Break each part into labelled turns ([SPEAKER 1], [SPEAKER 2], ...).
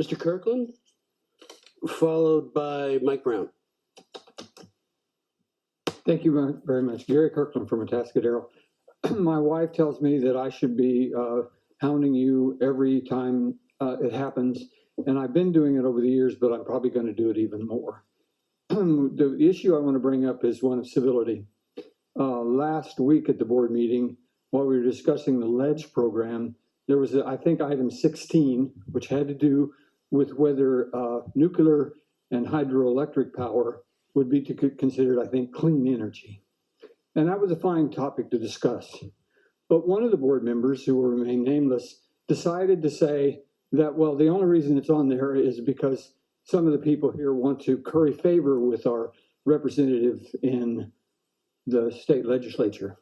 [SPEAKER 1] Mr. Kirkland, followed by Mike Brown.
[SPEAKER 2] Thank you very much. Gary Kirkland from Atascadero. My wife tells me that I should be hounding you every time it happens, and I've been doing it over the years, but I'm probably going to do it even more. The issue I want to bring up is one of civility. Last week at the board meeting, while we were discussing the LEDGE program, there was, I think, item 16, which had to do with whether nuclear and hydroelectric power would be considered, I think, clean energy. And that was a fine topic to discuss. But one of the board members, who will remain nameless, decided to say that, well, the only reason it's on there is because some of the people here want to curry favor with our representative in the state legislature.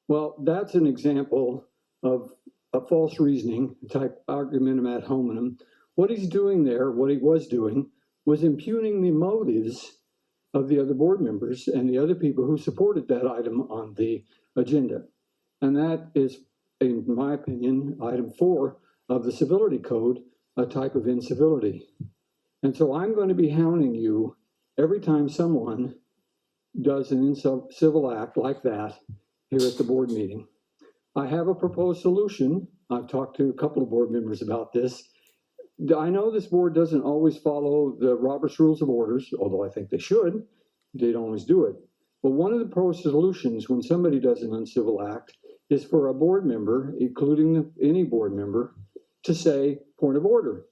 [SPEAKER 2] Well, that's an example of a false reasoning type argumentum ad hominem. What he's doing there, what he was doing, was impugning the motives of the other board members and the other people who supported that item on the agenda. And that is, in my opinion, item 4 of the civility code, a type of incivility. And so I'm going to be hounding you every time someone does an incivil act like that here at the board meeting. I have a proposed solution. I've talked to a couple of board members about this. I know this board doesn't always follow the Robert's Rules of Orders, although I think they should. They don't always do it. But one of the proposed solutions when somebody does an uncivil act is for a board member, including any board member, to say point of order.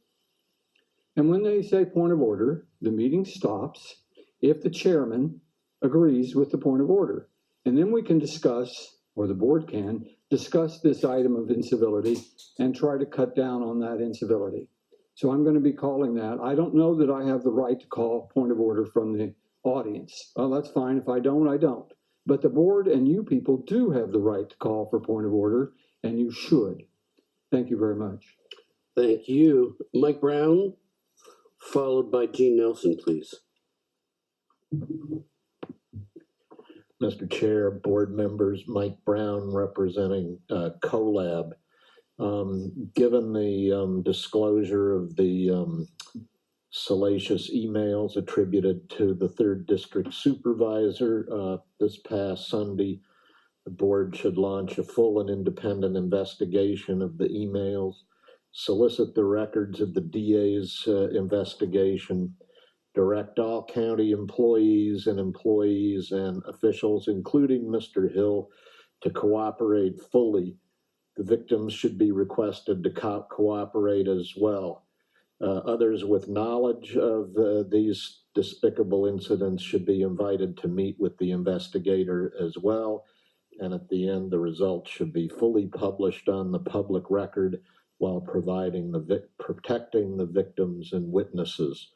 [SPEAKER 2] And when they say point of order, the meeting stops if the chairman agrees with the point of order. And then we can discuss, or the board can, discuss this item of incivility and try to cut down on that incivility. So I'm going to be calling that. I don't know that I have the right to call point of order from the audience. Well, that's fine. If I don't, I don't. But the board and you people do have the right to call for point of order, and you should. Thank you very much.
[SPEAKER 1] Thank you. Mike Brown, followed by Gene Nelson, please.
[SPEAKER 3] Mr. Chair, board members, Mike Brown representing CoLab. Given the disclosure of the salacious emails attributed to the 3rd District Supervisor this past Sunday, the board should launch a full and independent investigation of the emails, solicit the records of the DA's investigation, direct all county employees and officials, including Mr. Hill, to cooperate fully. The victims should be requested to cooperate as well. Others with knowledge of these despicable incidents should be invited to meet with the investigator as well. And at the end, the results should be fully published on the public record while protecting the victims and witnesses.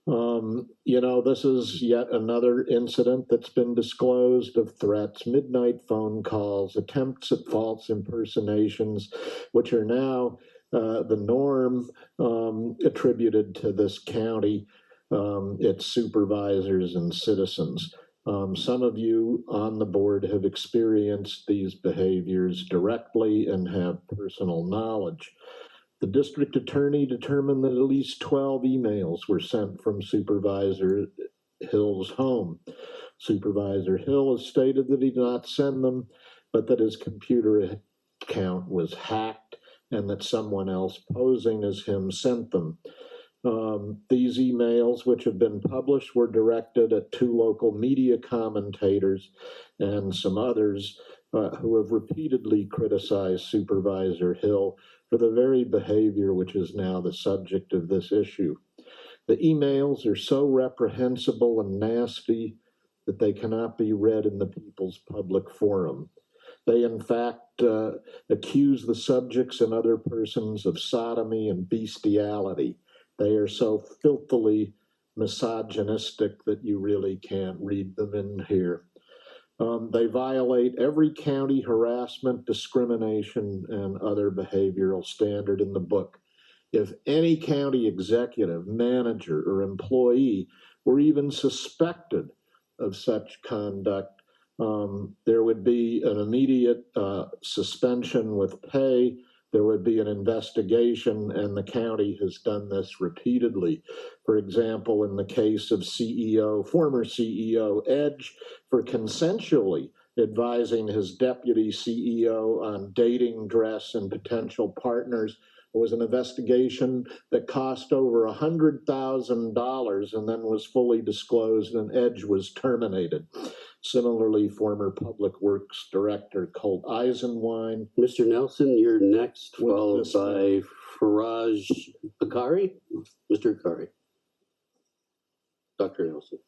[SPEAKER 3] You know, this is yet another incident that's been disclosed of threats, midnight phone calls, attempts at false impersonations, which are now the norm attributed to this county, its supervisors and citizens. Some of you on the board have experienced these behaviors directly and have personal knowledge. The district attorney determined that at least 12 emails were sent from Supervisor Hill's home. Supervisor Hill has stated that he did not send them, but that his computer account was hacked and that someone else posing as him sent them. These emails, which have been published, were directed at 2 local media commentators and some others who have repeatedly criticized Supervisor Hill for the very behavior which is now the subject of this issue. The emails are so reprehensible and nasty that they cannot be read in the people's public forum. They, in fact, accuse the subjects and other persons of sodomy and bestiality. They are so filthily misogynistic that you really can't read them in here. They violate every county harassment, discrimination, and other behavioral standard in the book. If any county executive, manager, or employee were even suspected of such conduct, there would be an immediate suspension with pay. there would be an investigation, and the county has done this repeatedly. For example, in the case of former CEO Edge, for consensually advising his deputy CEO on dating, dress, and potential partners. There was an investigation that cost over $100,000 and then was fully disclosed, and Edge was terminated. Similarly, former Public Works Director Colt Eisenwine.
[SPEAKER 1] Mr. Nelson, you're next,
[SPEAKER 3] What's
[SPEAKER 1] followed
[SPEAKER 3] this
[SPEAKER 1] by Faraj Akari. Mr. Akari. Dr. Nelson.